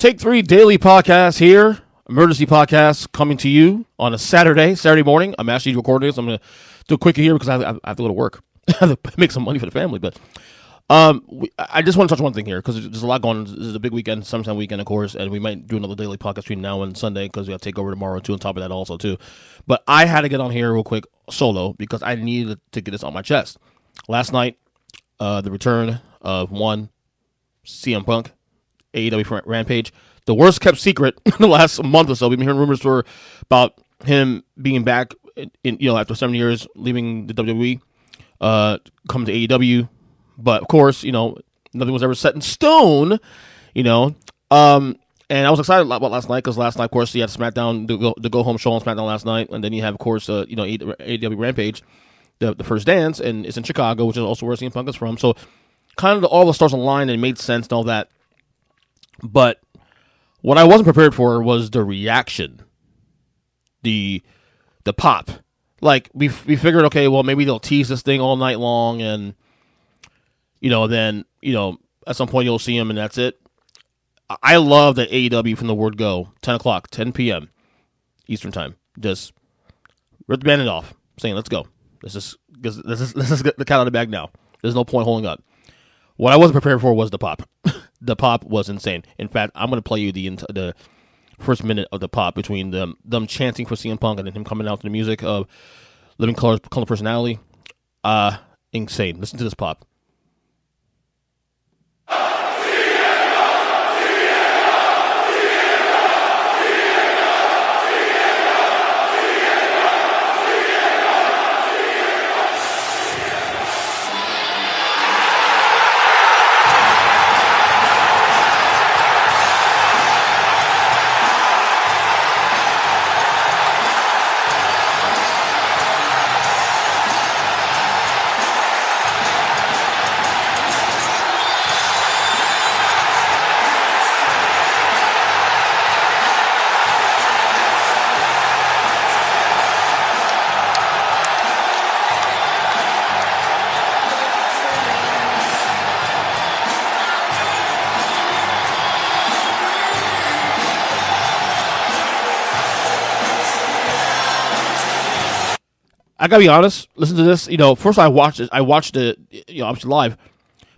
Take 3 daily podcast here. Emergency podcast coming to you on a Saturday morning. I'm actually recording this. I'm going to do it quicker here because I have to go to work. I have to make some money for the family. But I just want to touch one thing here because there's a lot going on. This is a big weekend, sometime weekend, of course, and we might do another daily podcast between now and Sunday because we have to take over tomorrow, too, on top of that also, too. But I had to get on here real quick solo because I needed to get this on my chest. Last night, the return of one CM Punk, AEW Rampage, the worst kept secret in the last month or so. We've been hearing rumors about him being back after 7 years, leaving the WWE, coming to AEW. But of course, nothing was ever set in stone, And I was excited about last night because last night, of course, he had SmackDown, the go home show on SmackDown last night, and then you have, of course, AEW Rampage, the first dance, and it's in Chicago, which is also where CM Punk is from. So kind of all the stars aligned and it made sense and all that. But what I wasn't prepared for was the reaction, the pop. Like we figured, okay, well maybe they'll tease this thing all night long, and then at some point you'll see him and that's it. I love that AEW from the word go, 10 o'clock, 10 p.m. Eastern time, just rip the band-aid off, saying let's go. Let's just get the cat out of the bag now. There's no point holding up. What I wasn't prepared for was the pop. The pop was insane. In fact, I'm going to play you the first minute of the pop between them chanting for CM Punk and then him coming out to the music of Living Color Personality. Insane. Listen to this pop. I gotta be honest. Listen to this. First I watched it. I watched it. Obviously live,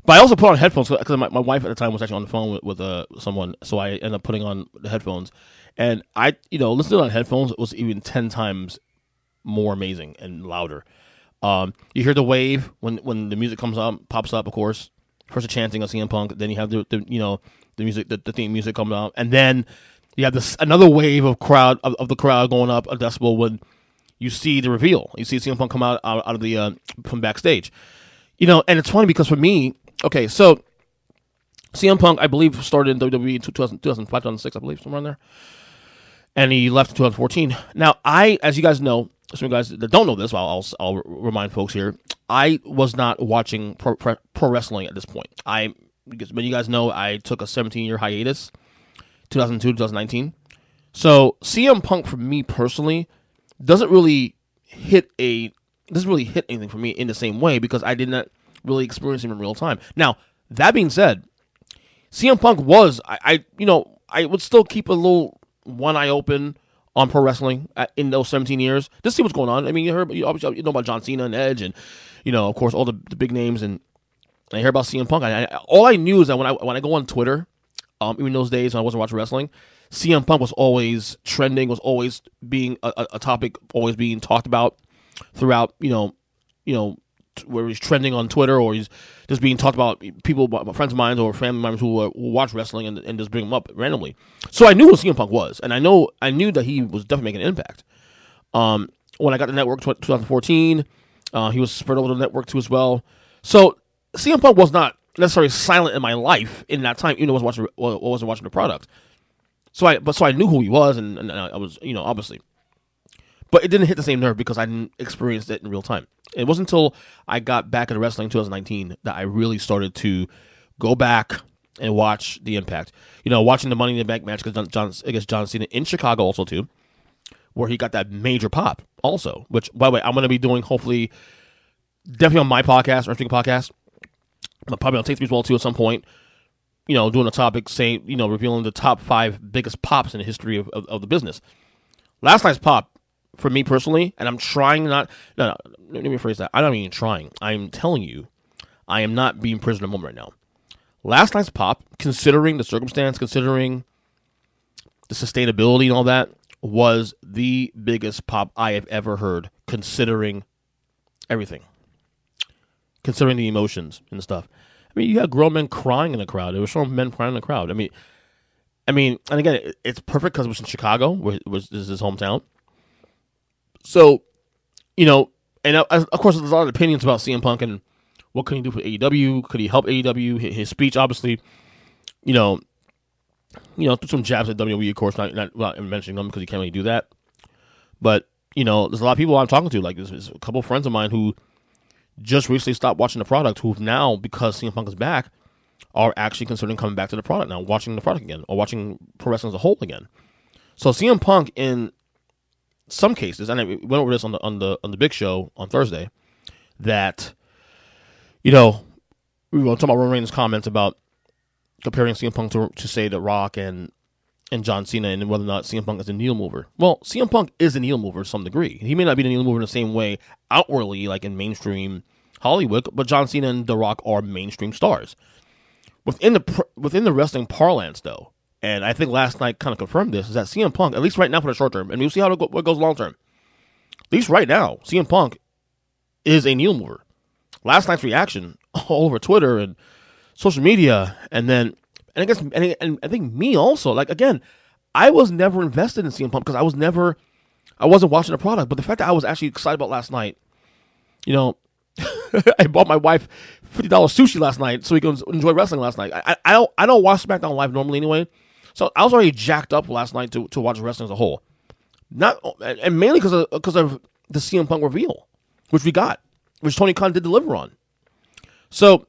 but I also put on headphones because my wife at the time was actually on the phone with someone. So I ended up putting on the headphones, and I listening to it on headphones was even 10 times more amazing and louder. You hear the wave when the music pops up. Of course, first the chanting of CM Punk, then you have the music, the theme music coming out, and then you have another wave of the crowd going up a decibel when you see the reveal. You see CM Punk come out of the from backstage. And it's funny because for me, okay, so CM Punk, I believe, started in WWE in 2005, 2006, I believe, somewhere in there. And he left in 2014. Now, as you guys know, some guys that don't know this, I'll remind folks here, I was not watching pro wrestling at this point. Because you guys know, I took a 17-year hiatus, 2002, 2019. So CM Punk, for me personally, doesn't really hit anything for me in the same way because I did not really experience him in real time. Now, that being said, CM Punk was, I would still keep a little one eye open on pro wrestling in those 17 years. Just see what's going on. I mean, obviously, about John Cena and Edge and, of course, all the big names, and I hear about CM Punk. All I knew is that when I go on Twitter, even those days when I wasn't watching wrestling, CM Punk was always trending, was always being a topic, always being talked about throughout, where he's trending on Twitter or he's just being talked about, people, friends of mine or family members who watch wrestling and just bring him up randomly. So I knew what CM Punk was, and I knew that he was definitely making an impact. When I got the network 2014, he was spread over the network too as well. So CM Punk was not necessarily silent in my life in that time, even though I wasn't watching the product. So I knew who he was, and I was, obviously. But it didn't hit the same nerve because I didn't experience it in real time. It wasn't until I got back into wrestling in 2019 that I really started to go back and watch the Impact. Watching the Money in the Bank match against John Cena in Chicago also too, where he got that major pop also, which, by the way, I'm going to be doing hopefully, definitely on my podcast, or podcast, probably on Take 3 as well too at some point, doing a topic saying, revealing the top 5 biggest pops in the history of the business. Last night's pop, for me personally, and I'm trying not, no, let me rephrase that. I'm not even trying. I'm telling you, I am not being prisoner of the moment right now. Last night's pop, considering the circumstance, considering the sustainability and all that, was the biggest pop I have ever heard, considering everything. Considering the emotions and stuff. I mean, you had grown men crying in the crowd. There were showing men crying in the crowd. I mean, and again, it's perfect because it was in Chicago, which is his hometown. So, and of course, there's a lot of opinions about CM Punk and what can he do for AEW? Could he help AEW? His speech, obviously, threw some jabs at WWE, of course, not mentioning them because he can't really do that. But, there's a lot of people I'm talking to, like there's a couple of friends of mine who just recently stopped watching the product, who've now, because CM Punk is back, are actually considering coming back to the product now, watching the product again, or watching pro wrestling as a whole again. So CM Punk, in some cases, and I went over this on the big show on Thursday, that we were talking about Roman Reigns' comments about comparing CM Punk to say The Rock and John Cena, and whether or not CM Punk is a needle mover. Well, CM Punk is a needle mover to some degree. He may not be a needle mover in the same way outwardly, like in mainstream Hollywood, but John Cena and The Rock are mainstream stars. Within the wrestling parlance, though, and I think last night kind of confirmed this, is that CM Punk, at least right now for the short term, and we'll see what goes long term, at least right now, CM Punk is a needle mover. Last night's reaction all over Twitter and social media, and I think me also, like, again, I was never invested in CM Punk because I wasn't watching the product, but the fact that I was actually excited about last night, I bought my wife $50 sushi last night so we could enjoy wrestling last night. I don't watch SmackDown Live normally anyway, so I was already jacked up last night to watch wrestling as a whole. And mainly because of the CM Punk reveal, which we got, which Tony Khan did deliver on. So,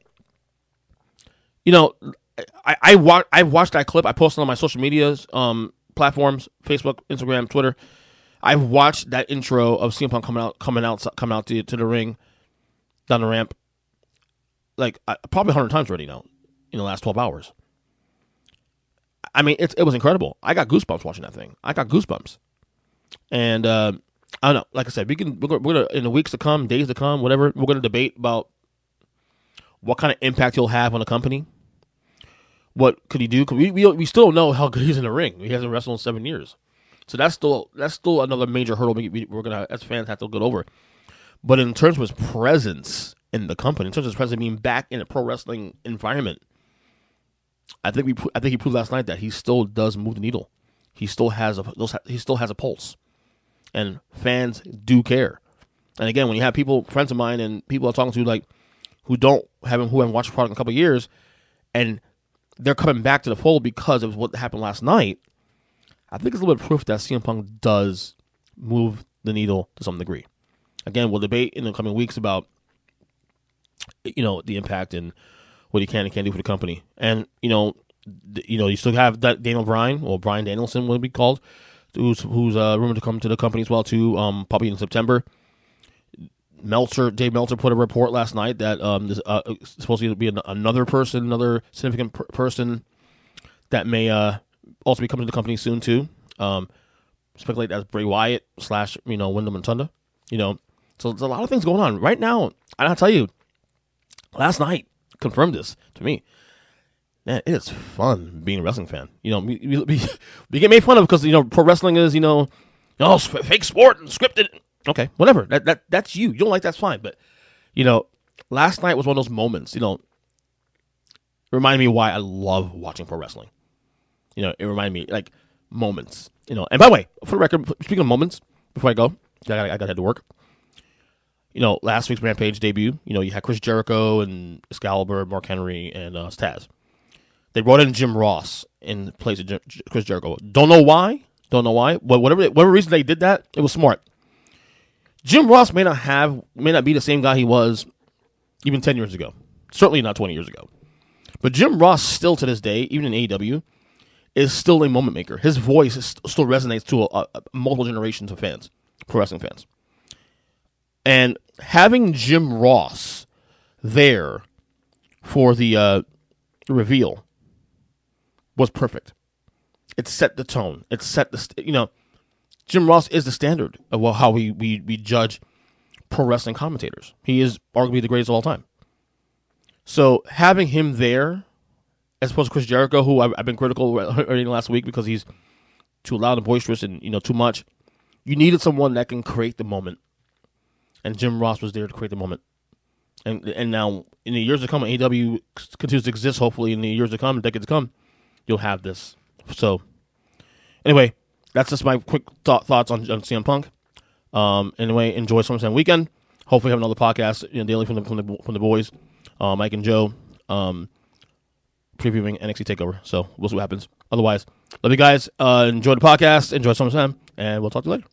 I've watched that clip. I posted on my social medias platforms, Facebook, Instagram, Twitter. I've watched that intro of CM Punk coming out to the ring, down the ramp, like probably 100 times already now in the last 12 hours. I mean, it was incredible. I got goosebumps watching that thing. I got goosebumps, and I don't know. Like I said, we're gonna in the weeks to come, days to come, whatever. We're gonna debate about what kind of impact he'll have on the company. What could he do? Because we still don't know how good he's in the ring. He hasn't wrestled in 7 years, so that's still another major hurdle we're gonna, as fans, have to get over. But in terms of his presence in the company, in terms of his presence being back in a pro wrestling environment, I think he proved last night that he still does move the needle. He still has a pulse, and fans do care. And again, when you have friends of mine, and people I'm talking to, like who haven't watched the product in a couple of years, and they're coming back to the fold because of what happened last night, I think it's a little bit of proof that CM Punk does move the needle to some degree. Again, we'll debate in the coming weeks about the impact and what he can and can't do for the company. And you still have that Daniel Bryan, or Bryan Danielson, will be called, who's rumored to come to the company as well too, probably in September. Dave Meltzer put a report last night that there's supposed to be another significant person that may also be coming to the company soon too. Speculate as Bray Wyatt / Wyndham and Tunda. So there's a lot of things going on right now. And I'll tell you, last night confirmed this to me. Man, it is fun being a wrestling fan. We get made fun of because pro wrestling is fake sport and scripted. Okay, whatever. That's you. You don't like that's fine. But last night was one of those moments. It reminded me why I love watching pro wrestling. It reminded me like moments. And by the way, for the record, speaking of moments, before I go, I got to head to work. Last week's Rampage debut, you had Chris Jericho and Excalibur, Mark Henry, and Taz. They brought in Jim Ross in place of Chris Jericho. Don't know why. But whatever reason they did that, it was smart. Jim Ross may not be the same guy he was even 10 years ago. Certainly not 20 years ago. But Jim Ross still to this day, even in AEW, is still a moment maker. His voice still resonates to multiple generations of fans, pro wrestling fans. And having Jim Ross there for the reveal was perfect. It set the tone. It set Jim Ross is the standard of how we judge pro wrestling commentators. He is arguably the greatest of all time. So having him there, as opposed to Chris Jericho, who I've been critical already last week because he's too loud and boisterous and too much, you needed someone that can create the moment, and Jim Ross was there to create the moment. And now in the years to come, when AEW continues to exist, hopefully in the years to come, decades to come, you'll have this. So anyway, that's just my quick thoughts on CM Punk. Anyway, enjoy SummerSlam weekend. Hopefully, have another podcast daily from the boys, Mike and Joe, previewing NXT Takeover. So we'll see what happens. Otherwise, love you guys. Enjoy the podcast. Enjoy SummerSlam, and we'll talk to you later.